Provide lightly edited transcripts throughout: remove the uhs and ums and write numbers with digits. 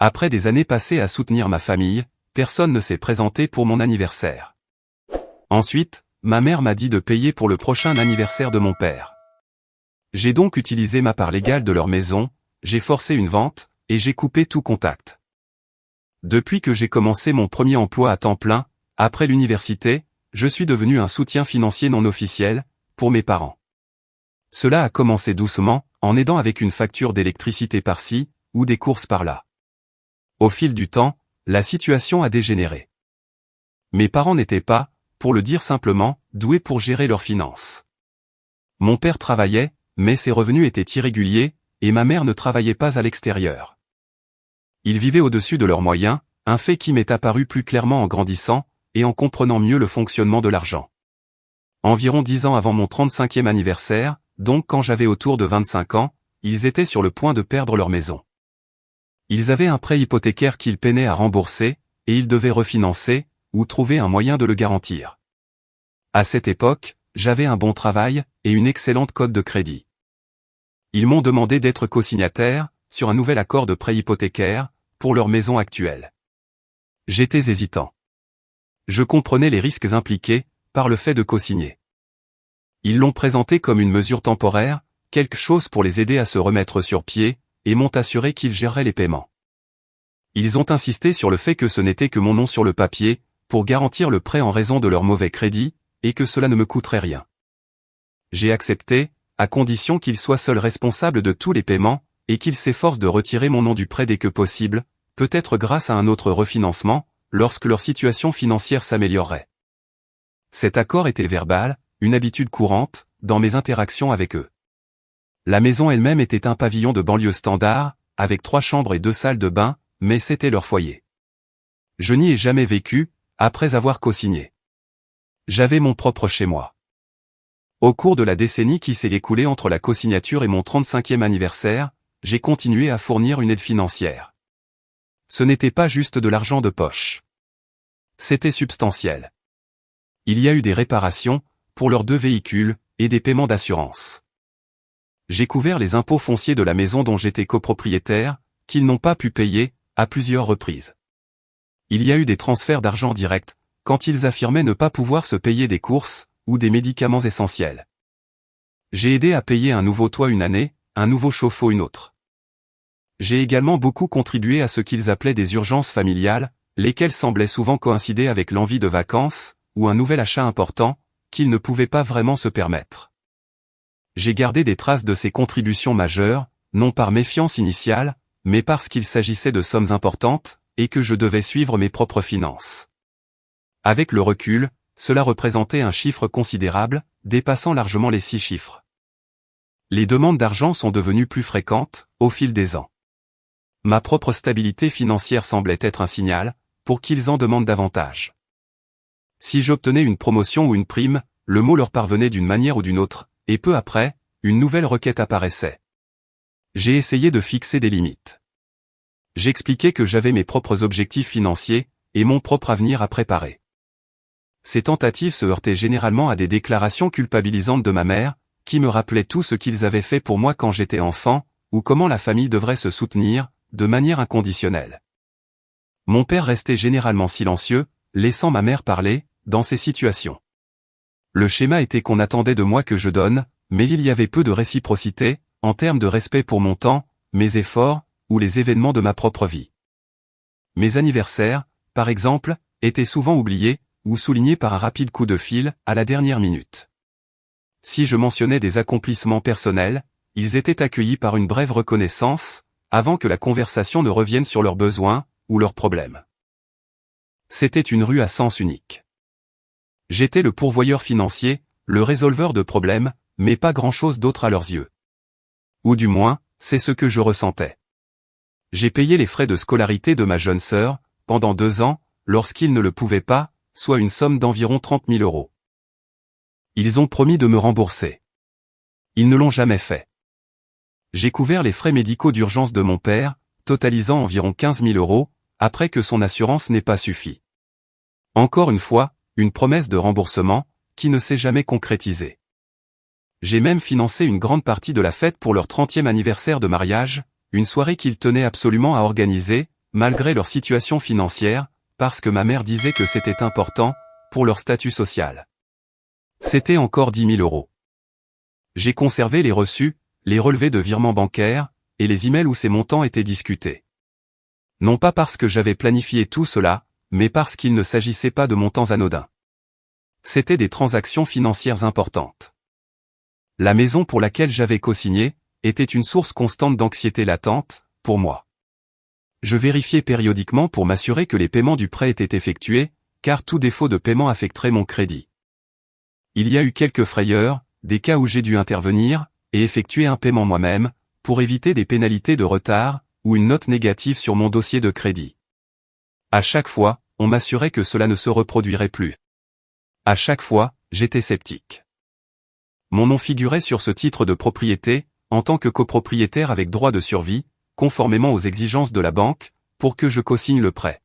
Après des années passées à soutenir ma famille, personne ne s'est présenté pour mon anniversaire. Ensuite, ma mère m'a dit de payer pour le prochain anniversaire de mon père. J'ai donc utilisé ma part légale de leur maison, j'ai forcé une vente, et j'ai coupé tout contact. Depuis que j'ai commencé mon premier emploi à temps plein, après l'université, je suis devenu un soutien financier non officiel, pour mes parents. Cela a commencé doucement, en aidant avec une facture d'électricité par-ci, ou des courses par-là. Au fil du temps, la situation a dégénéré. Mes parents n'étaient pas, pour le dire simplement, doués pour gérer leurs finances. Mon père travaillait, mais ses revenus étaient irréguliers, et ma mère ne travaillait pas à l'extérieur. Ils vivaient au-dessus de leurs moyens, un fait qui m'est apparu plus clairement en grandissant, et en comprenant mieux le fonctionnement de l'argent. Environ 10 ans avant mon 35e anniversaire, donc quand j'avais autour de 25 ans, ils étaient sur le point de perdre leur maison. Ils avaient un prêt hypothécaire qu'ils peinaient à rembourser, et ils devaient refinancer, ou trouver un moyen de le garantir. À cette époque, j'avais un bon travail, et une excellente cote de crédit. Ils m'ont demandé d'être co-signataire, sur un nouvel accord de prêt hypothécaire, pour leur maison actuelle. J'étais hésitant. Je comprenais les risques impliqués, par le fait de co-signer. Ils l'ont présenté comme une mesure temporaire, quelque chose pour les aider à se remettre sur pied, et m'ont assuré qu'ils géreraient les paiements. Ils ont insisté sur le fait que ce n'était que mon nom sur le papier, pour garantir le prêt en raison de leur mauvais crédit, et que cela ne me coûterait rien. J'ai accepté, à condition qu'ils soient seuls responsables de tous les paiements, et qu'ils s'efforcent de retirer mon nom du prêt dès que possible, peut-être grâce à un autre refinancement, lorsque leur situation financière s'améliorerait. Cet accord était verbal, une habitude courante, dans mes interactions avec eux. La maison elle-même était un pavillon de banlieue standard, avec 3 chambres et 2 salles de bain, mais c'était leur foyer. Je n'y ai jamais vécu, après avoir co-signé. J'avais mon propre chez moi. Au cours de la décennie qui s'est écoulée entre la co-signature et mon 35e anniversaire, j'ai continué à fournir une aide financière. Ce n'était pas juste de l'argent de poche. C'était substantiel. Il y a eu des réparations, pour leurs 2 véhicules, et des paiements d'assurance. J'ai couvert les impôts fonciers de la maison dont j'étais copropriétaire, qu'ils n'ont pas pu payer, à plusieurs reprises. Il y a eu des transferts d'argent directs, quand ils affirmaient ne pas pouvoir se payer des courses, ou des médicaments essentiels. J'ai aidé à payer un nouveau toit une année, un nouveau chauffe-eau une autre. J'ai également beaucoup contribué à ce qu'ils appelaient des urgences familiales, lesquelles semblaient souvent coïncider avec l'envie de vacances, ou un nouvel achat important, qu'ils ne pouvaient pas vraiment se permettre. J'ai gardé des traces de ces contributions majeures, non par méfiance initiale, mais parce qu'il s'agissait de sommes importantes, et que je devais suivre mes propres finances. Avec le recul, cela représentait un chiffre considérable, dépassant largement les 6 chiffres. Les demandes d'argent sont devenues plus fréquentes, au fil des ans. Ma propre stabilité financière semblait être un signal, pour qu'ils en demandent davantage. Si j'obtenais une promotion ou une prime, le mot leur parvenait d'une manière ou d'une autre, et peu après, une nouvelle requête apparaissait. J'ai essayé de fixer des limites. J'expliquais que j'avais mes propres objectifs financiers, et mon propre avenir à préparer. Ces tentatives se heurtaient généralement à des déclarations culpabilisantes de ma mère, qui me rappelaient tout ce qu'ils avaient fait pour moi quand j'étais enfant, ou comment la famille devrait se soutenir, de manière inconditionnelle. Mon père restait généralement silencieux, laissant ma mère parler, dans ces situations. Le schéma était qu'on attendait de moi que je donne, mais il y avait peu de réciprocité, en termes de respect pour mon temps, mes efforts, ou les événements de ma propre vie. Mes anniversaires, par exemple, étaient souvent oubliés, ou soulignés par un rapide coup de fil, à la dernière minute. Si je mentionnais des accomplissements personnels, ils étaient accueillis par une brève reconnaissance, avant que la conversation ne revienne sur leurs besoins, ou leurs problèmes. C'était une rue à sens unique. J'étais le pourvoyeur financier, le résolveur de problèmes, mais pas grand-chose d'autre à leurs yeux. Ou du moins, c'est ce que je ressentais. J'ai payé les frais de scolarité de ma jeune sœur, pendant 2 ans, lorsqu'ils ne le pouvaient pas, soit une somme d'environ 30 000 €. Ils ont promis de me rembourser. Ils ne l'ont jamais fait. J'ai couvert les frais médicaux d'urgence de mon père, totalisant environ 15 000 €, après que son assurance n'ait pas suffi. Encore une fois, une promesse de remboursement, qui ne s'est jamais concrétisée. J'ai même financé une grande partie de la fête pour leur 30e anniversaire de mariage, une soirée qu'ils tenaient absolument à organiser, malgré leur situation financière, parce que ma mère disait que c'était important, pour leur statut social. C'était encore 10 000 euros. J'ai conservé les reçus, les relevés de virements bancaires, et les emails où ces montants étaient discutés. Non pas parce que j'avais planifié tout cela, mais parce qu'il ne s'agissait pas de montants anodins. C'étaient des transactions financières importantes. La maison pour laquelle j'avais co-signé, était une source constante d'anxiété latente, pour moi. Je vérifiais périodiquement pour m'assurer que les paiements du prêt étaient effectués, car tout défaut de paiement affecterait mon crédit. Il y a eu quelques frayeurs, des cas où j'ai dû intervenir, et effectuer un paiement moi-même, pour éviter des pénalités de retard, ou une note négative sur mon dossier de crédit. À chaque fois, on m'assurait que cela ne se reproduirait plus. À chaque fois, j'étais sceptique. Mon nom figurait sur ce titre de propriété, en tant que copropriétaire avec droit de survie, conformément aux exigences de la banque, pour que je co-signe le prêt.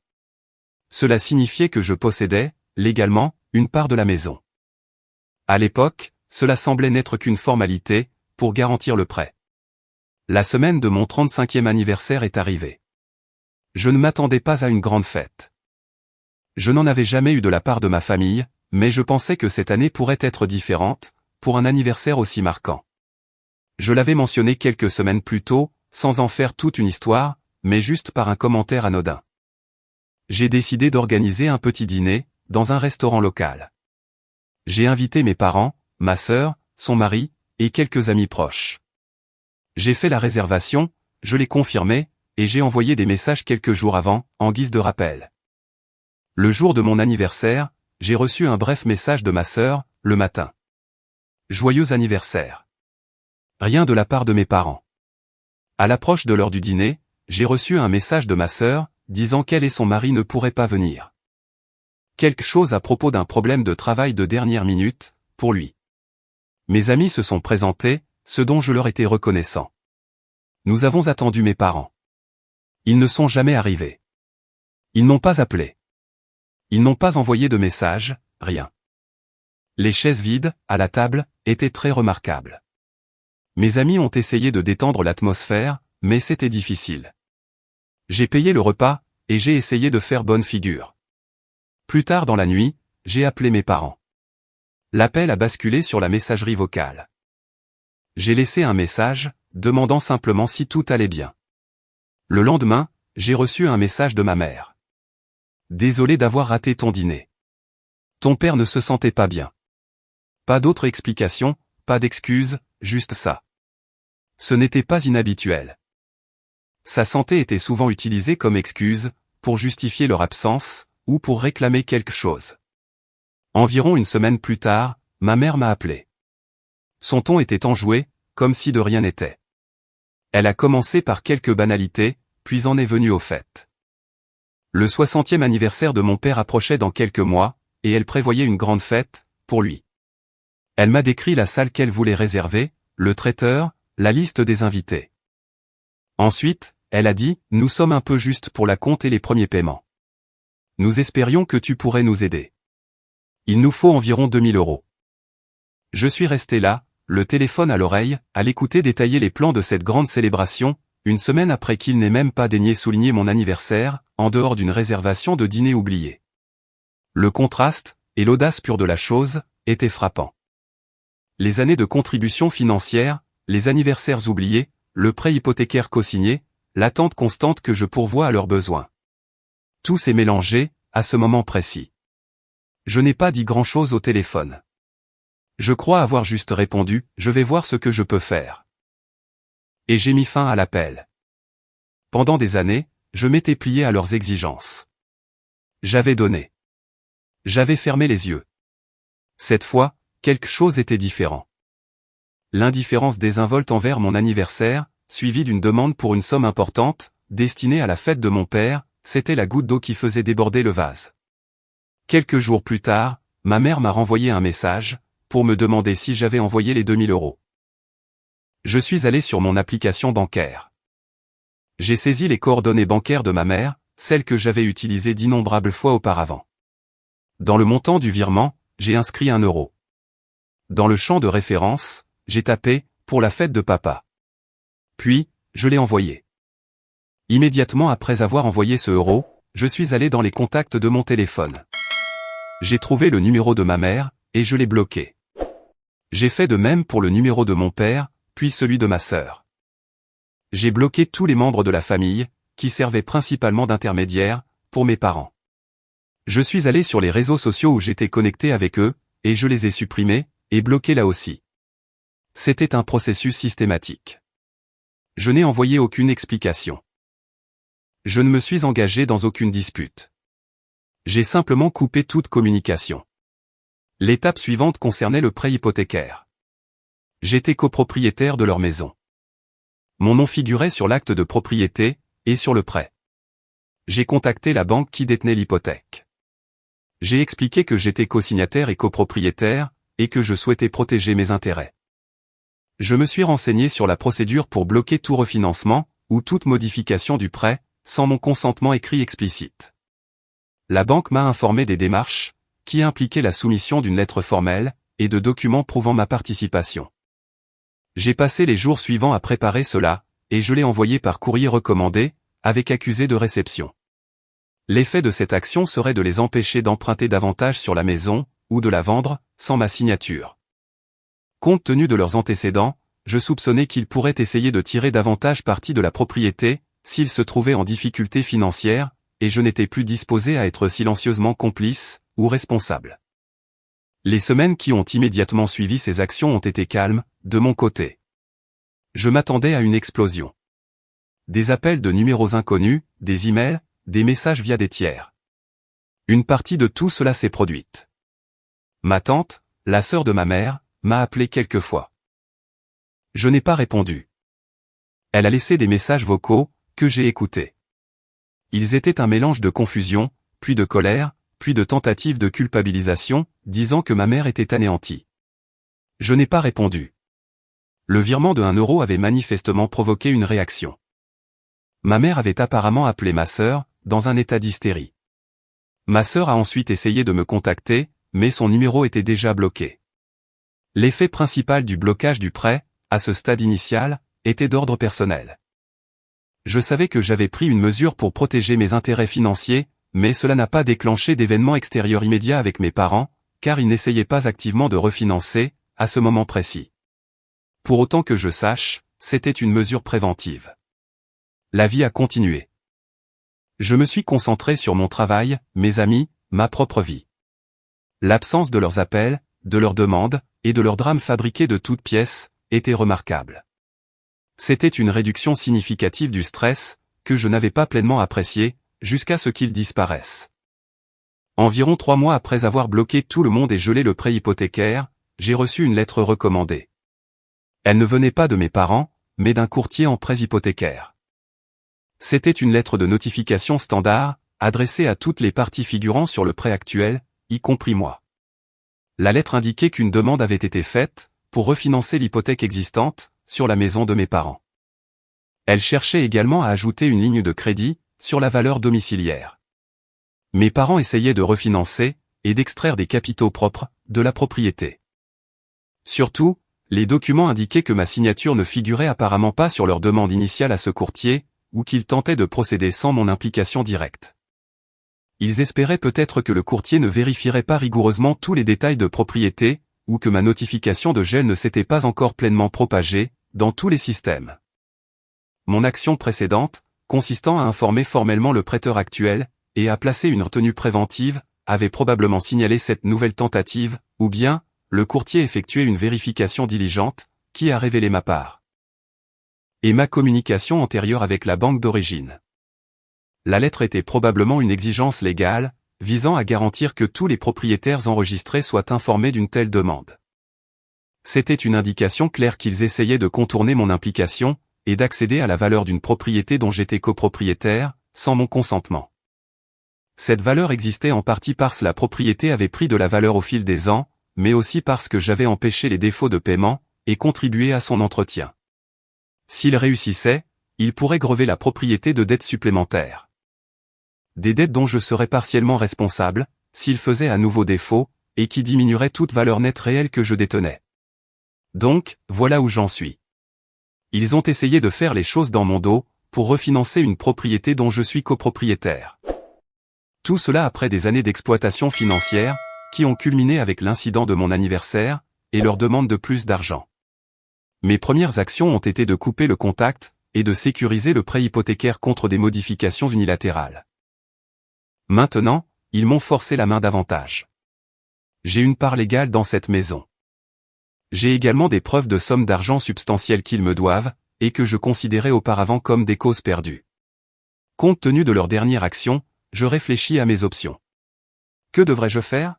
Cela signifiait que je possédais, légalement, une part de la maison. À l'époque, cela semblait n'être qu'une formalité, pour garantir le prêt. La semaine de mon 35e anniversaire est arrivée. Je ne m'attendais pas à une grande fête. Je n'en avais jamais eu de la part de ma famille, mais je pensais que cette année pourrait être différente, pour un anniversaire aussi marquant. Je l'avais mentionné quelques semaines plus tôt, sans en faire toute une histoire, mais juste par un commentaire anodin. J'ai décidé d'organiser un petit dîner, dans un restaurant local. J'ai invité mes parents, ma sœur, son mari, et quelques amis proches. J'ai fait la réservation, je l'ai confirmé, et j'ai envoyé des messages quelques jours avant, en guise de rappel. Le jour de mon anniversaire, j'ai reçu un bref message de ma sœur, le matin. Joyeux anniversaire. Rien de la part de mes parents. À l'approche de l'heure du dîner, j'ai reçu un message de ma sœur, disant qu'elle et son mari ne pourraient pas venir. Quelque chose à propos d'un problème de travail de dernière minute, pour lui. Mes amis se sont présentés, ce dont je leur étais reconnaissant. Nous avons attendu mes parents. Ils ne sont jamais arrivés. Ils n'ont pas appelé. Ils n'ont pas envoyé de message, rien. Les chaises vides, à la table, étaient très remarquables. Mes amis ont essayé de détendre l'atmosphère, mais c'était difficile. J'ai payé le repas, et j'ai essayé de faire bonne figure. Plus tard dans la nuit, j'ai appelé mes parents. L'appel a basculé sur la messagerie vocale. J'ai laissé un message, demandant simplement si tout allait bien. Le lendemain, j'ai reçu un message de ma mère. Désolé d'avoir raté ton dîner. Ton père ne se sentait pas bien. Pas d'autre explication, pas d'excuse, juste ça. Ce n'était pas inhabituel. Sa santé était souvent utilisée comme excuse, pour justifier leur absence, ou pour réclamer quelque chose. Environ une semaine plus tard, ma mère m'a appelé. Son ton était enjoué, comme si de rien n'était. Elle a commencé par quelques banalités, puis en est venue au fait. Le 60e anniversaire de mon père approchait dans quelques mois, et elle prévoyait une grande fête, pour lui. Elle m'a décrit la salle qu'elle voulait réserver, le traiteur, la liste des invités. Ensuite, elle a dit, nous sommes un peu justes pour la compte et les premiers paiements. Nous espérions que tu pourrais nous aider. Il nous faut environ 2 000 euros. Je suis resté là, le téléphone à l'oreille, à l'écouter détailler les plans de cette grande célébration, une semaine après qu'il n'ait même pas daigné souligner mon anniversaire, en dehors d'une réservation de dîner oubliée. Le contraste, et l'audace pure de la chose, étaient frappants. Les années de contribution financière, les anniversaires oubliés, le prêt hypothécaire co-signé, l'attente constante que je pourvois à leurs besoins. Tout s'est mélangé, à ce moment précis. Je n'ai pas dit grand-chose au téléphone. Je crois avoir juste répondu, je vais voir ce que je peux faire. Et j'ai mis fin à l'appel. Pendant des années, je m'étais plié à leurs exigences. J'avais donné. J'avais fermé les yeux. Cette fois, quelque chose était différent. L'indifférence désinvolte envers mon anniversaire, suivie d'une demande pour une somme importante, destinée à la fête de mon père, c'était la goutte d'eau qui faisait déborder le vase. Quelques jours plus tard, ma mère m'a renvoyé un message, pour me demander si j'avais envoyé les 2 000 euros. Je suis allé sur mon application bancaire. J'ai saisi les coordonnées bancaires de ma mère, celles que j'avais utilisées d'innombrables fois auparavant. Dans le montant du virement, j'ai inscrit 1 euro. Dans le champ de référence, j'ai tapé « pour la fête de papa ». Puis, je l'ai envoyé. Immédiatement après avoir envoyé ce euro, je suis allé dans les contacts de mon téléphone. J'ai trouvé le numéro de ma mère, et je l'ai bloqué. J'ai fait de même pour le numéro de mon père, puis celui de ma sœur. J'ai bloqué tous les membres de la famille, qui servaient principalement d'intermédiaires, pour mes parents. Je suis allé sur les réseaux sociaux où j'étais connecté avec eux, et je les ai supprimés, et bloqués là aussi. C'était un processus systématique. Je n'ai envoyé aucune explication. Je ne me suis engagé dans aucune dispute. J'ai simplement coupé toute communication. L'étape suivante concernait le prêt hypothécaire. J'étais copropriétaire de leur maison. Mon nom figurait sur l'acte de propriété, et sur le prêt. J'ai contacté la banque qui détenait l'hypothèque. J'ai expliqué que j'étais cosignataire et copropriétaire, et que je souhaitais protéger mes intérêts. Je me suis renseigné sur la procédure pour bloquer tout refinancement, ou toute modification du prêt, sans mon consentement écrit explicite. La banque m'a informé des démarches, qui impliquaient la soumission d'une lettre formelle, et de documents prouvant ma participation. J'ai passé les jours suivants à préparer cela, et je l'ai envoyé par courrier recommandé, avec accusé de réception. L'effet de cette action serait de les empêcher d'emprunter davantage sur la maison, ou de la vendre, sans ma signature. Compte tenu de leurs antécédents, je soupçonnais qu'ils pourraient essayer de tirer davantage parti de la propriété, s'ils se trouvaient en difficulté financière, et je n'étais plus disposé à être silencieusement complice, ou responsable. Les semaines qui ont immédiatement suivi ces actions ont été calmes, de mon côté. Je m'attendais à une explosion. Des appels de numéros inconnus, des emails, des messages via des tiers. Une partie de tout cela s'est produite. Ma tante, la sœur de ma mère, m'a appelé quelques fois. Je n'ai pas répondu. Elle a laissé des messages vocaux, que j'ai écoutés. Ils étaient un mélange de confusion, puis de colère, puis de tentative de culpabilisation, disant que ma mère était anéantie. Je n'ai pas répondu. Le virement de 1 euro avait manifestement provoqué une réaction. Ma mère avait apparemment appelé ma sœur, dans un état d'hystérie. Ma sœur a ensuite essayé de me contacter, mais son numéro était déjà bloqué. L'effet principal du blocage du prêt, à ce stade initial, était d'ordre personnel. Je savais que j'avais pris une mesure pour protéger mes intérêts financiers, mais cela n'a pas déclenché d'événements extérieurs immédiats avec mes parents, car ils n'essayaient pas activement de refinancer, à ce moment précis. Pour autant que je sache, c'était une mesure préventive. La vie a continué. Je me suis concentré sur mon travail, mes amis, ma propre vie. L'absence de leurs appels, de leurs demandes, et de leurs drames fabriqués de toutes pièces, était remarquable. C'était une réduction significative du stress, que je n'avais pas pleinement apprécié, jusqu'à ce qu'il disparaisse. Environ 3 mois après avoir bloqué tout le monde et gelé le prêt hypothécaire, j'ai reçu une lettre recommandée. Elle ne venait pas de mes parents, mais d'un courtier en prêts hypothécaires. C'était une lettre de notification standard, adressée à toutes les parties figurant sur le prêt actuel, y compris moi. La lettre indiquait qu'une demande avait été faite, pour refinancer l'hypothèque existante, sur la maison de mes parents. Elle cherchait également à ajouter une ligne de crédit, sur la valeur domiciliaire. Mes parents essayaient de refinancer, et d'extraire des capitaux propres, de la propriété. Surtout, les documents indiquaient que ma signature ne figurait apparemment pas sur leur demande initiale à ce courtier, ou qu'ils tentaient de procéder sans mon implication directe. Ils espéraient peut-être que le courtier ne vérifierait pas rigoureusement tous les détails de propriété, ou que ma notification de gel ne s'était pas encore pleinement propagée, dans tous les systèmes. Mon action précédente, consistant à informer formellement le prêteur actuel, et à placer une retenue préventive, avait probablement signalé cette nouvelle tentative, ou bien, le courtier effectuait une vérification diligente, qui a révélé ma part. Et ma communication antérieure avec la banque d'origine. La lettre était probablement une exigence légale, visant à garantir que tous les propriétaires enregistrés soient informés d'une telle demande. C'était une indication claire qu'ils essayaient de contourner mon implication, et d'accéder à la valeur d'une propriété dont j'étais copropriétaire, sans mon consentement. Cette valeur existait en partie parce que la propriété avait pris de la valeur au fil des ans, mais aussi parce que j'avais empêché les défauts de paiement, et contribué à son entretien. S'il réussissait, il pourrait grever la propriété de dettes supplémentaires. Des dettes dont je serais partiellement responsable, s'il faisait à nouveau défaut, et qui diminueraient toute valeur nette réelle que je détenais. Donc, voilà où j'en suis. Ils ont essayé de faire les choses dans mon dos, pour refinancer une propriété dont je suis copropriétaire. Tout cela après des années d'exploitation financière, qui ont culminé avec l'incident de mon anniversaire, et leur demande de plus d'argent. Mes premières actions ont été de couper le contact, et de sécuriser le prêt hypothécaire contre des modifications unilatérales. Maintenant, ils m'ont forcé la main davantage. J'ai une part légale dans cette maison. J'ai également des preuves de sommes d'argent substantielles qu'ils me doivent, et que je considérais auparavant comme des causes perdues. Compte tenu de leur dernière action, je réfléchis à mes options. Que devrais-je faire?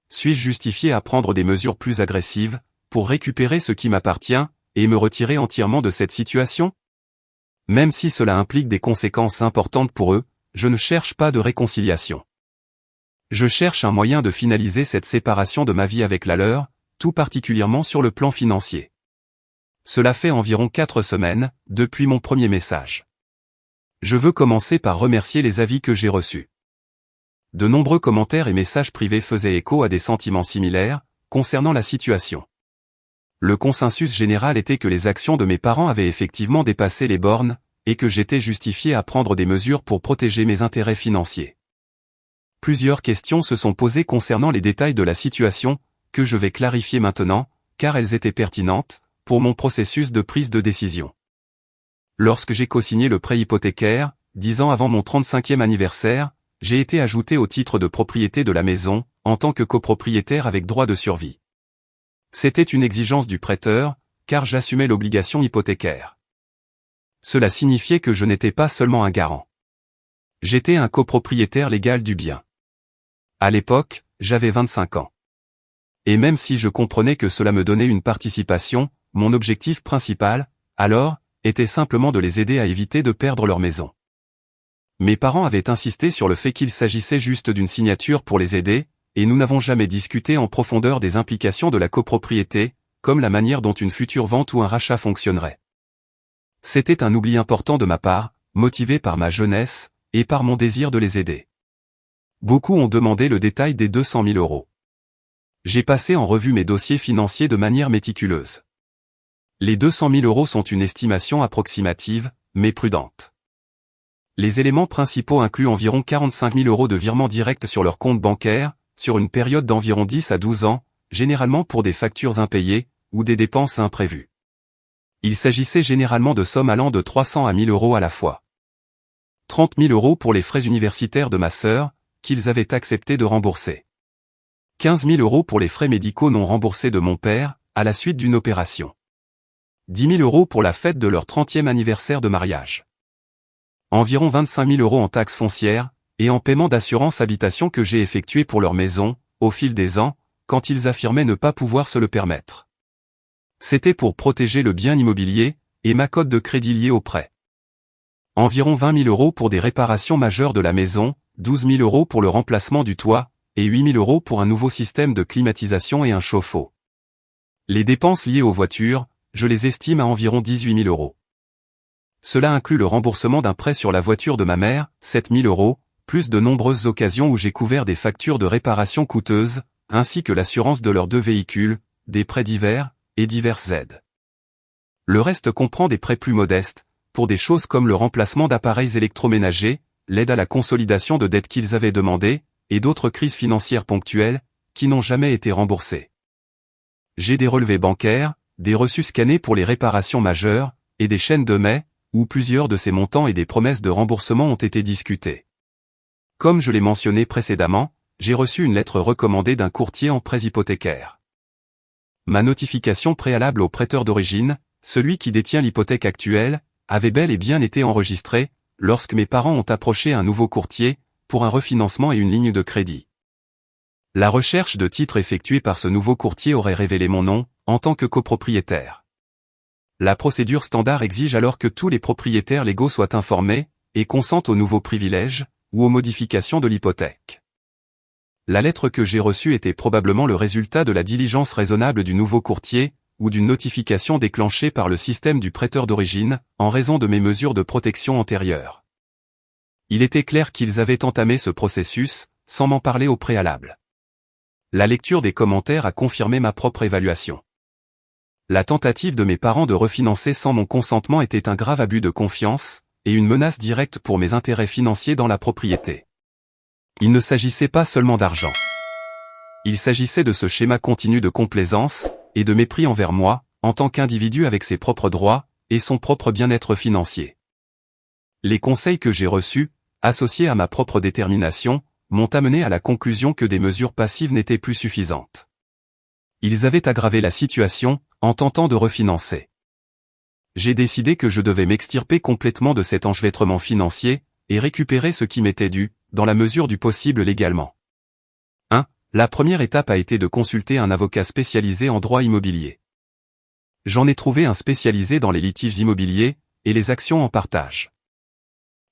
Suis-je justifié à prendre des mesures plus agressives, pour récupérer ce qui m'appartient, et me retirer entièrement de cette situation? Même si cela implique des conséquences importantes pour eux, je ne cherche pas de réconciliation. Je cherche un moyen de finaliser cette séparation de ma vie avec la leur, tout particulièrement sur le plan financier. Cela fait environ 4 semaines, depuis mon premier message. Je veux commencer par remercier les avis que j'ai reçus. De nombreux commentaires et messages privés faisaient écho à des sentiments similaires, concernant la situation. Le consensus général était que les actions de mes parents avaient effectivement dépassé les bornes, et que j'étais justifié à prendre des mesures pour protéger mes intérêts financiers. Plusieurs questions se sont posées concernant les détails de la situation, que je vais clarifier maintenant, car elles étaient pertinentes, pour mon processus de prise de décision. Lorsque j'ai co-signé le prêt hypothécaire, 10 ans avant mon 35e anniversaire, j'ai été ajouté au titre de propriété de la maison, en tant que copropriétaire avec droit de survie. C'était une exigence du prêteur, car j'assumais l'obligation hypothécaire. Cela signifiait que je n'étais pas seulement un garant. J'étais un copropriétaire légal du bien. À l'époque, j'avais 25 ans. Et même si je comprenais que cela me donnait une participation, mon objectif principal, alors, était simplement de les aider à éviter de perdre leur maison. Mes parents avaient insisté sur le fait qu'il s'agissait juste d'une signature pour les aider, et nous n'avons jamais discuté en profondeur des implications de la copropriété, comme la manière dont une future vente ou un rachat fonctionnerait. C'était un oubli important de ma part, motivé par ma jeunesse, et par mon désir de les aider. Beaucoup ont demandé le détail des 200 000 euros. J'ai passé en revue mes dossiers financiers de manière méticuleuse. Les 200 000 euros sont une estimation approximative, mais prudente. Les éléments principaux incluent environ 45 000 euros de virements directs sur leur compte bancaire, sur une période d'environ 10 à 12 ans, généralement pour des factures impayées, ou des dépenses imprévues. Il s'agissait généralement de sommes allant de 300 à 1 000 euros à la fois. 30 000 euros pour les frais universitaires de ma sœur, qu'ils avaient accepté de rembourser. 15 000 euros pour les frais médicaux non remboursés de mon père, à la suite d'une opération. 10 000 euros pour la fête de leur 30e anniversaire de mariage. Environ 25 000 euros en taxes foncières, et en paiement d'assurance habitation que j'ai effectué pour leur maison, au fil des ans, quand ils affirmaient ne pas pouvoir se le permettre. C'était pour protéger le bien immobilier, et ma cote de crédit liée au prêt. Environ 20 000 euros pour des réparations majeures de la maison, 12 000 euros pour le remplacement du toit, et 8 000 euros pour un nouveau système de climatisation et un chauffe-eau. Les dépenses liées aux voitures, je les estime à environ 18 000 euros. Cela inclut le remboursement d'un prêt sur la voiture de ma mère, 7 000 euros, plus de nombreuses occasions où j'ai couvert des factures de réparation coûteuses, ainsi que l'assurance de leurs 2 véhicules, des prêts divers, et diverses aides. Le reste comprend des prêts plus modestes, pour des choses comme le remplacement d'appareils électroménagers, l'aide à la consolidation de dettes qu'ils avaient demandées, et d'autres crises financières ponctuelles, qui n'ont jamais été remboursées. J'ai des relevés bancaires, des reçus scannés pour les réparations majeures, et des chaînes de mai, où plusieurs de ces montants et des promesses de remboursement ont été discutés. Comme je l'ai mentionné précédemment, j'ai reçu une lettre recommandée d'un courtier en prêts hypothécaires. Ma notification préalable au prêteur d'origine, celui qui détient l'hypothèque actuelle, avait bel et bien été enregistrée, lorsque mes parents ont approché un nouveau courtier, pour un refinancement et une ligne de crédit. La recherche de titres effectuée par ce nouveau courtier aurait révélé mon nom, en tant que copropriétaire. La procédure standard exige alors que tous les propriétaires légaux soient informés, et consentent aux nouveaux privilèges, ou aux modifications de l'hypothèque. La lettre que j'ai reçue était probablement le résultat de la diligence raisonnable du nouveau courtier, ou d'une notification déclenchée par le système du prêteur d'origine, en raison de mes mesures de protection antérieures. Il était clair qu'ils avaient entamé ce processus, sans m'en parler au préalable. La lecture des commentaires a confirmé ma propre évaluation. La tentative de mes parents de refinancer sans mon consentement était un grave abus de confiance, et une menace directe pour mes intérêts financiers dans la propriété. Il ne s'agissait pas seulement d'argent. Il s'agissait de ce schéma continu de complaisance, et de mépris envers moi, en tant qu'individu avec ses propres droits, et son propre bien-être financier. Les conseils que j'ai reçus, associés à ma propre détermination, m'ont amené à la conclusion que des mesures passives n'étaient plus suffisantes. Ils avaient aggravé la situation, en tentant de refinancer. J'ai décidé que je devais m'extirper complètement de cet enchevêtrement financier, et récupérer ce qui m'était dû, dans la mesure du possible légalement. 1. La première étape a été de consulter un avocat spécialisé en droit immobilier. J'en ai trouvé un spécialisé dans les litiges immobiliers, et les actions en partage.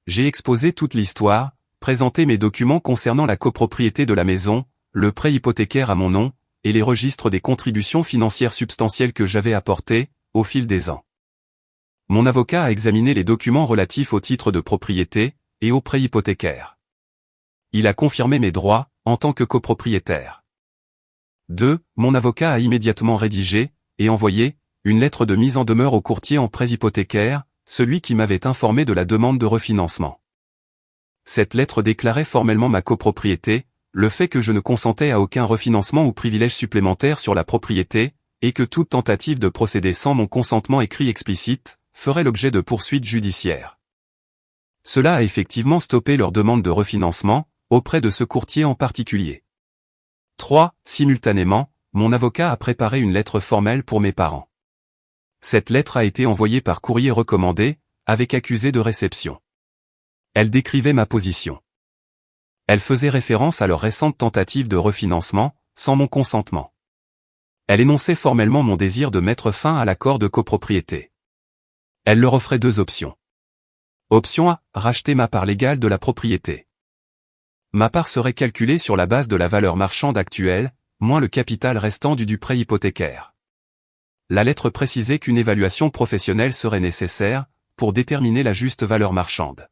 J'ai exposé toute l'histoire, présenté mes documents concernant la copropriété de la maison, le prêt hypothécaire à mon nom, et les registres des contributions financières substantielles que j'avais apportées, au fil des ans. Mon avocat a examiné les documents relatifs au titre de propriété, et au prêt hypothécaire. Il a confirmé mes droits, en tant que copropriétaire. 2. Mon avocat a immédiatement rédigé, et envoyé, une lettre de mise en demeure au courtier en prêt hypothécaire, celui qui m'avait informé de la demande de refinancement. Cette lettre déclarait formellement ma copropriété, le fait que je ne consentais à aucun refinancement ou privilège supplémentaire sur la propriété, et que toute tentative de procéder sans mon consentement écrit explicite, ferait l'objet de poursuites judiciaires. Cela a effectivement stoppé leur demande de refinancement, auprès de ce courtier en particulier. 3. Simultanément, mon avocat a préparé une lettre formelle pour mes parents. Cette lettre a été envoyée par courrier recommandé, avec accusé de réception. Elle décrivait ma position. Elle faisait référence à leur récente tentative de refinancement, sans mon consentement. Elle énonçait formellement mon désir de mettre fin à l'accord de copropriété. Elle leur offrait 2 options. Option A, racheter ma part légale de la propriété. Ma part serait calculée sur la base de la valeur marchande actuelle, moins le capital restant du prêt hypothécaire. La lettre précisait qu'une évaluation professionnelle serait nécessaire, pour déterminer la juste valeur marchande.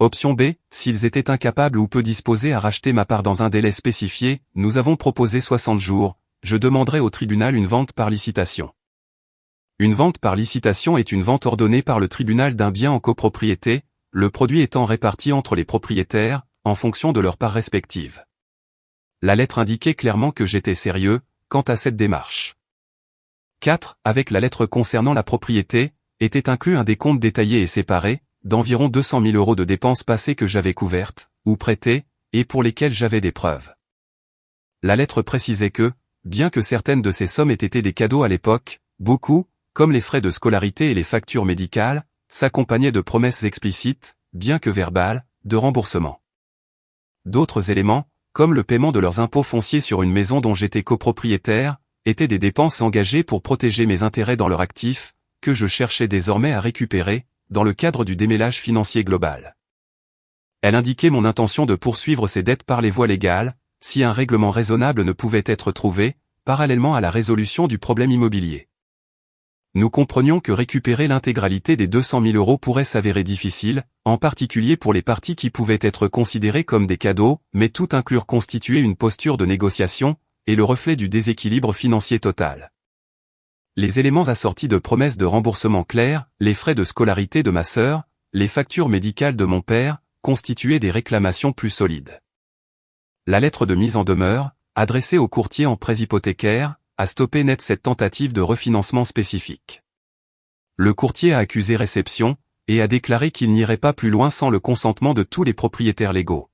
Option B, s'ils étaient incapables ou peu disposés à racheter ma part dans un délai spécifié, nous avons proposé 60 jours, je demanderai au tribunal une vente par licitation. Une vente par licitation est une vente ordonnée par le tribunal d'un bien en copropriété, le produit étant réparti entre les propriétaires, en fonction de leurs parts respectives. La lettre indiquait clairement que j'étais sérieux, quant à cette démarche. 4. Avec la lettre concernant la propriété, était inclus un décompte détaillé et séparé, d'environ 200 000 € de dépenses passées que j'avais couvertes, ou prêtées, et pour lesquelles j'avais des preuves. La lettre précisait que, bien que certaines de ces sommes aient été des cadeaux à l'époque, beaucoup, comme les frais de scolarité et les factures médicales, s'accompagnaient de promesses explicites, bien que verbales, de remboursement. D'autres éléments, comme le paiement de leurs impôts fonciers sur une maison dont j'étais copropriétaire, étaient des dépenses engagées pour protéger mes intérêts dans leur actif, que je cherchais désormais à récupérer, dans le cadre du démêlage financier global. Elle indiquait mon intention de poursuivre ces dettes par les voies légales, si un règlement raisonnable ne pouvait être trouvé, parallèlement à la résolution du problème immobilier. Nous comprenions que récupérer l'intégralité des 200 000 € pourrait s'avérer difficile, en particulier pour les parties qui pouvaient être considérées comme des cadeaux, mais tout inclure constituer une posture de négociation, et le reflet du déséquilibre financier total. Les éléments assortis de promesses de remboursement claires, les frais de scolarité de ma sœur, les factures médicales de mon père, constituaient des réclamations plus solides. La lettre de mise en demeure, adressée au courtier en prêt hypothécaire, a stoppé net cette tentative de refinancement spécifique. Le courtier a accusé réception, et a déclaré qu'il n'irait pas plus loin sans le consentement de tous les propriétaires légaux.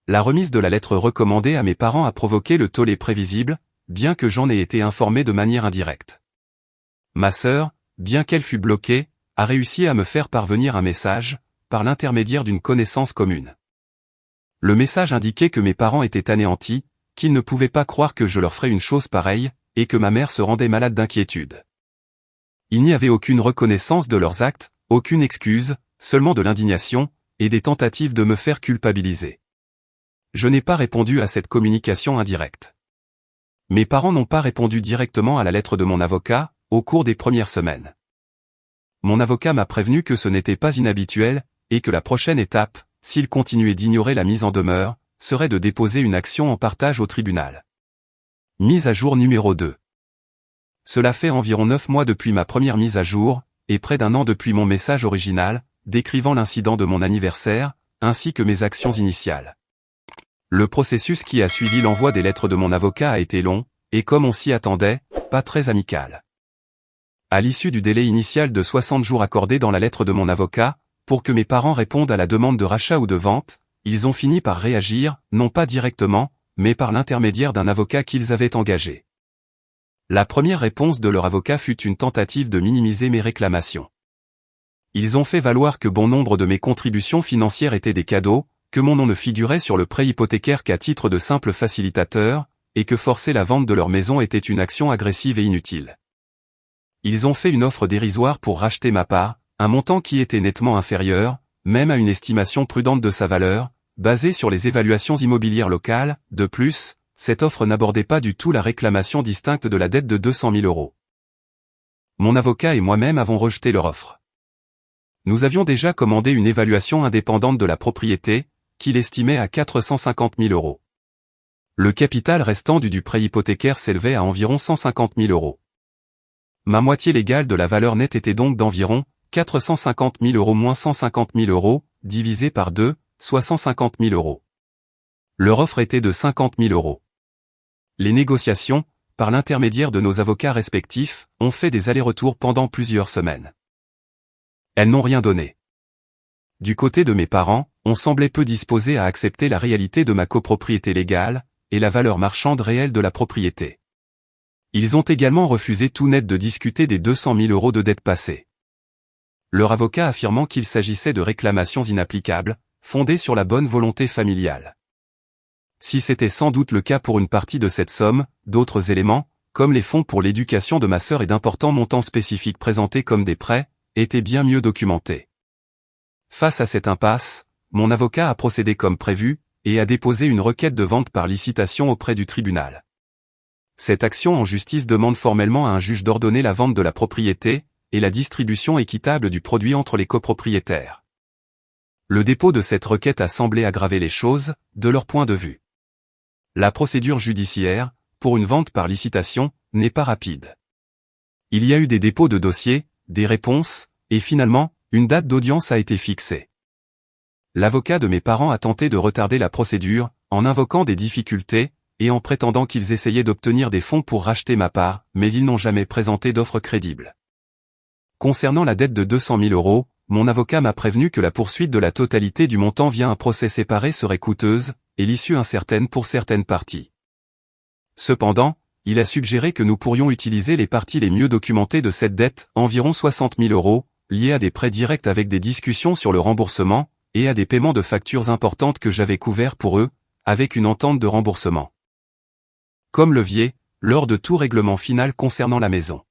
La remise de la lettre recommandée à mes parents a provoqué le tollé prévisible, bien que j'en ai été informé de manière indirecte. Ma sœur, bien qu'elle fût bloquée, a réussi à me faire parvenir un message, par l'intermédiaire d'une connaissance commune. Le message indiquait que mes parents étaient anéantis, qu'ils ne pouvaient pas croire que je leur ferais une chose pareille, et que ma mère se rendait malade d'inquiétude. Il n'y avait aucune reconnaissance de leurs actes, aucune excuse, seulement de l'indignation, et des tentatives de me faire culpabiliser. Je n'ai pas répondu à cette communication indirecte. Mes parents n'ont pas répondu directement à la lettre de mon avocat, au cours des premières semaines. Mon avocat m'a prévenu que ce n'était pas inhabituel, et que la prochaine étape, s'il continuait d'ignorer la mise en demeure, serait de déposer une action en partage au tribunal. Mise à jour numéro 2. cela fait environ 9 mois depuis ma première mise à jour, et près d'1 an depuis mon message original, décrivant l'incident de mon anniversaire, ainsi que mes actions initiales. Le processus qui a suivi l'envoi des lettres de mon avocat a été long, et comme on s'y attendait, pas très amical. À l'issue du délai initial de 60 jours accordé dans la lettre de mon avocat, pour que mes parents répondent à la demande de rachat ou de vente, ils ont fini par réagir, non pas directement, mais par l'intermédiaire d'un avocat qu'ils avaient engagé. La première réponse de leur avocat fut une tentative de minimiser mes réclamations. Ils ont fait valoir que bon nombre de mes contributions financières étaient des cadeaux, que mon nom ne figurait sur le prêt hypothécaire qu'à titre de simple facilitateur, et que forcer la vente de leur maison était une action agressive et inutile. Ils ont fait une offre dérisoire pour racheter ma part, un montant qui était nettement inférieur, même à une estimation prudente de sa valeur, basée sur les évaluations immobilières locales. De plus, cette offre n'abordait pas du tout la réclamation distincte de la dette de 200 000 €. Mon avocat et moi-même avons rejeté leur offre. Nous avions déjà commandé une évaluation indépendante de la propriété, qu'il estimait à 450 000 €. Le capital restant du prêt hypothécaire s'élevait à environ 150 000 €. Ma moitié légale de la valeur nette était donc d'environ 450 000 € moins 150 000 €, divisé par 2, soit 150 000 €. Leur offre était de 50 000 €. Les négociations, par l'intermédiaire de nos avocats respectifs, ont fait des allers-retours pendant plusieurs semaines. Elles n'ont rien donné. Du côté de mes parents, on semblait peu disposé à accepter la réalité de ma copropriété légale, et la valeur marchande réelle de la propriété. Ils ont également refusé tout net de discuter des 200 000 € de dettes passées. Leur avocat affirmant qu'il s'agissait de réclamations inapplicables, fondées sur la bonne volonté familiale. Si c'était sans doute le cas pour une partie de cette somme, d'autres éléments, comme les fonds pour l'éducation de ma sœur et d'importants montants spécifiques présentés comme des prêts, étaient bien mieux documentés. Face à cette impasse, mon avocat a procédé comme prévu, et a déposé une requête de vente par licitation auprès du tribunal. Cette action en justice demande formellement à un juge d'ordonner la vente de la propriété, et la distribution équitable du produit entre les copropriétaires. Le dépôt de cette requête a semblé aggraver les choses, de leur point de vue. La procédure judiciaire, pour une vente par licitation, n'est pas rapide. Il y a eu des dépôts de dossiers, des réponses, et finalement, une date d'audience a été fixée. L'avocat de mes parents a tenté de retarder la procédure, en invoquant des difficultés, et en prétendant qu'ils essayaient d'obtenir des fonds pour racheter ma part, mais ils n'ont jamais présenté d'offre crédible. Concernant la dette de 200 000 €, mon avocat m'a prévenu que la poursuite de la totalité du montant via un procès séparé serait coûteuse, et l'issue incertaine pour certaines parties. Cependant, il a suggéré que nous pourrions utiliser les parties les mieux documentées de cette dette, environ 60 000 €, liées à des prêts directs avec des discussions sur le remboursement, et à des paiements de factures importantes que j'avais couverts pour eux, avec une entente de remboursement. Comme levier, lors de tout règlement final concernant la maison.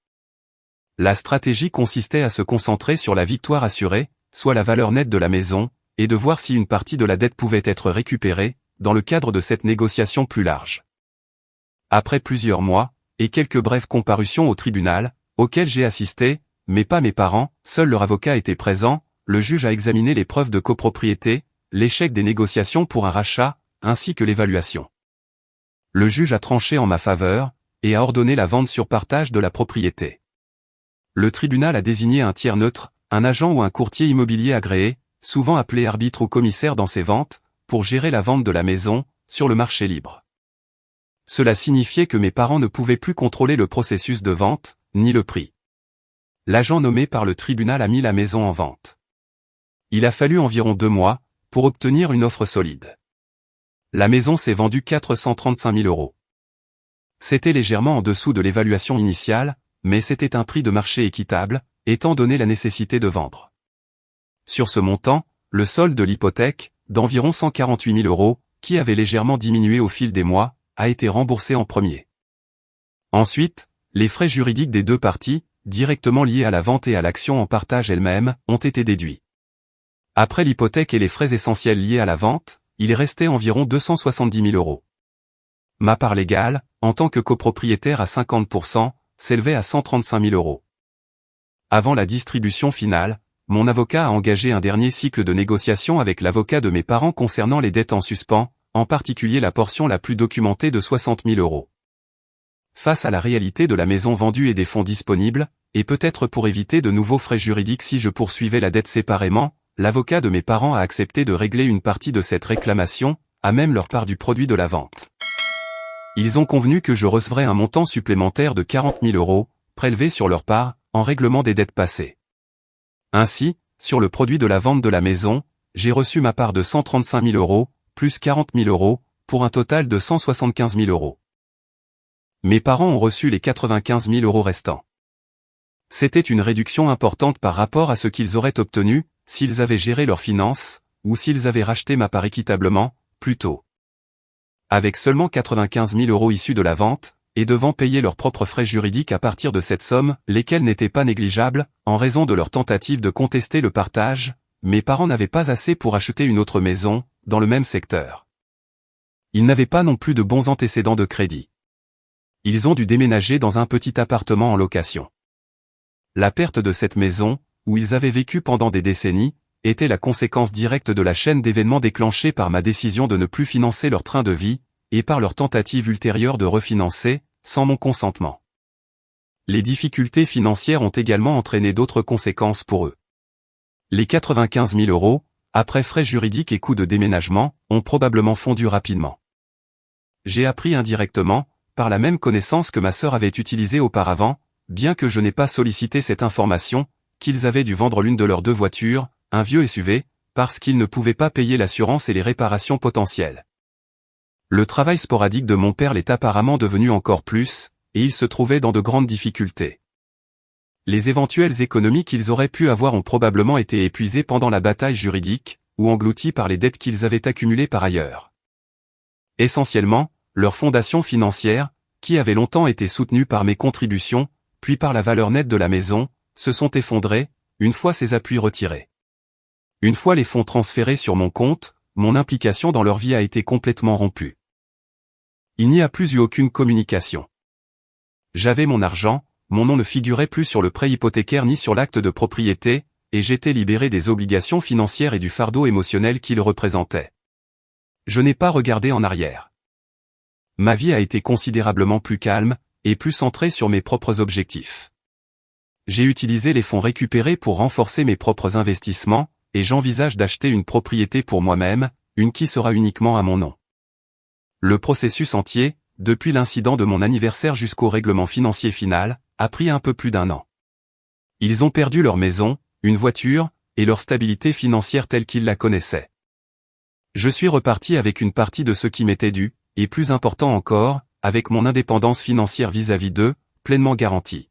La stratégie consistait à se concentrer sur la victoire assurée, soit la valeur nette de la maison, et de voir si une partie de la dette pouvait être récupérée, dans le cadre de cette négociation plus large. Après plusieurs mois, et quelques brèves comparutions au tribunal, auxquelles j'ai assisté, mais pas mes parents, seul leur avocat était présent, le juge a examiné les preuves de copropriété, l'échec des négociations pour un rachat, ainsi que l'évaluation. Le juge a tranché en ma faveur, et a ordonné la vente sur partage de la propriété. Le tribunal a désigné un tiers neutre, un agent ou un courtier immobilier agréé, souvent appelé arbitre ou commissaire dans ces ventes, pour gérer la vente de la maison, sur le marché libre. Cela signifiait que mes parents ne pouvaient plus contrôler le processus de vente, ni le prix. L'agent nommé par le tribunal a mis la maison en vente. Il a fallu environ 2 mois, pour obtenir une offre solide. La maison s'est vendue 435 000 €. C'était légèrement en dessous de l'évaluation initiale, mais c'était un prix de marché équitable, étant donné la nécessité de vendre. Sur ce montant, le solde de l'hypothèque, d'environ 148 000 €, qui avait légèrement diminué au fil des mois, a été remboursé en premier. Ensuite, les frais juridiques des deux parties, directement liés à la vente et à l'action en partage elle-même, ont été déduits. Après l'hypothèque et les frais essentiels liés à la vente, il restait environ 270 000 €. Ma part légale, en tant que copropriétaire à 50%, s'élevait à 135 000 €. Avant la distribution finale, mon avocat a engagé un dernier cycle de négociation avec l'avocat de mes parents concernant les dettes en suspens, en particulier la portion la plus documentée de 60 000 €. face à la réalité de la maison vendue et des fonds disponibles, et peut-être pour éviter de nouveaux frais juridiques si je poursuivais la dette séparément, l'avocat de mes parents a accepté de régler une partie de cette réclamation, à même leur part du produit de la vente. Ils ont convenu que je recevrais un montant supplémentaire de 40 000 €, prélevé sur leur part, en règlement des dettes passées. Ainsi, sur le produit de la vente de la maison, j'ai reçu ma part de 135 000 €, plus 40 000 €, pour un total de 175 000 €. Mes parents ont reçu les 95 000 € restants. C'était une réduction importante par rapport à ce qu'ils auraient obtenu, s'ils avaient géré leurs finances, ou s'ils avaient racheté ma part équitablement, plus tôt. Avec seulement 95 000 € issus de la vente, et devant payer leurs propres frais juridiques à partir de cette somme, lesquels n'étaient pas négligeables, en raison de leur tentative de contester le partage, mes parents n'avaient pas assez pour acheter une autre maison, dans le même secteur. Ils n'avaient pas non plus de bons antécédents de crédit. Ils ont dû déménager dans un petit appartement en location. La perte de cette maison, où ils avaient vécu pendant des décennies, était la conséquence directe de la chaîne d'événements déclenchée par ma décision de ne plus financer leur train de vie, et par leur tentative ultérieure de refinancer, sans mon consentement. Les difficultés financières ont également entraîné d'autres conséquences pour eux. Les 95 000 €, après frais juridiques et coûts de déménagement, ont probablement fondu rapidement. J'ai appris indirectement, par la même connaissance que ma sœur avait utilisée auparavant, bien que je n'ai pas sollicité cette information, qu'ils avaient dû vendre l'une de leurs 2 voitures, un vieux SUV, parce qu'ils ne pouvaient pas payer l'assurance et les réparations potentielles. Le travail sporadique de mon père l'est apparemment devenu encore plus, et il se trouvait dans de grandes difficultés. Les éventuelles économies qu'ils auraient pu avoir ont probablement été épuisées pendant la bataille juridique, ou englouties par les dettes qu'ils avaient accumulées par ailleurs. Essentiellement, leur fondation financière, qui avait longtemps été soutenue par mes contributions, puis par la valeur nette de la maison, se sont effondrées, une fois ces appuis retirés. Une fois les fonds transférés sur mon compte, mon implication dans leur vie a été complètement rompue. Il n'y a plus eu aucune communication. J'avais mon argent, mon nom ne figurait plus sur le prêt hypothécaire ni sur l'acte de propriété, et j'étais libéré des obligations financières et du fardeau émotionnel qu'il représentait. Je n'ai pas regardé en arrière. Ma vie a été considérablement plus calme, et plus centrée sur mes propres objectifs. J'ai utilisé les fonds récupérés pour renforcer mes propres investissements, et j'envisage d'acheter une propriété pour moi-même, une qui sera uniquement à mon nom. Le processus entier, depuis l'incident de mon anniversaire jusqu'au règlement financier final, a pris un peu plus d'1 an. Ils ont perdu leur maison, une voiture, et leur stabilité financière telle qu'ils la connaissaient. Je suis reparti avec une partie de ce qui m'était dû, et plus important encore, avec mon indépendance financière vis-à-vis d'eux, pleinement garantie.